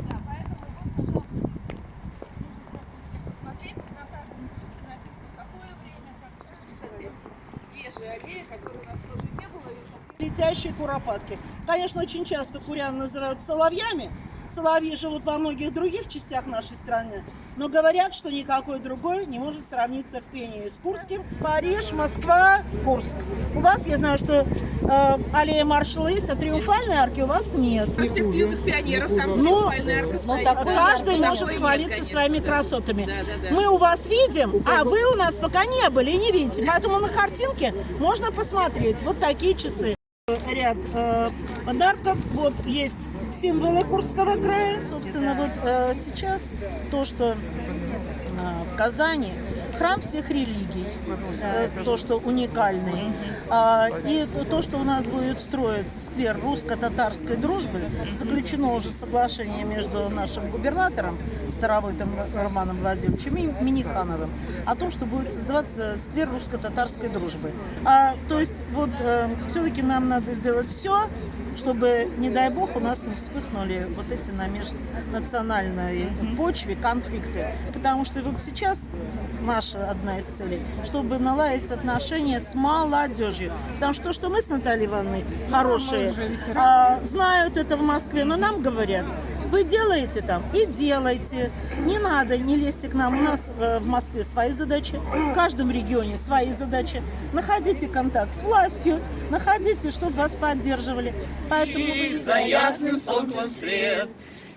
Да, поэтому вот, пожалуйста, здесь нужно просто всех посмотреть. На каждом бюсте написано, в какое время, как совсем свежая аллея, которой у нас тоже не было. Летящие куропатки. Конечно, очень часто курян называют соловьями. Соловьи живут во многих других частях нашей страны, но говорят, что никакой другой не может сравниться в пении с Курским. Париж, Москва, Курск. У вас, я знаю, что аллея маршала есть, а триумфальной арки у вас нет. Проспект Юных Пионеров, там Ну, триумфальная арка стоит. каждый Такой может нет, хвалиться конечно. своими красотами. Да. Мы у вас видим, а вы у нас пока не были и не видите. Поэтому на картинке можно посмотреть. Вот такие часы. Ряд подарков. Вот есть символы Курского края. Собственно, вот сейчас то, что в Казани храм всех религий, то, что уникальный, и то, что у нас будет строиться сквер русско-татарской дружбы, заключено уже соглашение между нашим губернатором Старовойтом Романом Владимировичем и Минихановым о том, что будет создаваться сквер русско-татарской дружбы. То есть вот все-таки нам надо сделать все, чтобы, не дай бог, у нас не вспыхнули вот эти на межнациональной почве конфликты. Потому что вот сейчас наша одна из целей, чтобы наладить отношения с молодежью. Потому что то, что мы с Натальей Ивановной хорошие, знают это в Москве, но нам говорят: вы делаете там и делайте. Не надо, не лезьте к нам. У нас в Москве свои задачи, в каждом регионе свои задачи. Находите контакт с властью, находите, чтобы вас поддерживали. Поэтому И за ясным солнцем свет,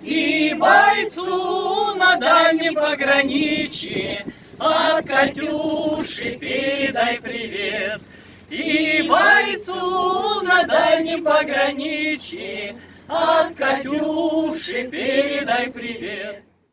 и бойцу на дальнем пограничье от Катюши передай привет. И бойцу на дальнем пограничье от Катюши передай привет.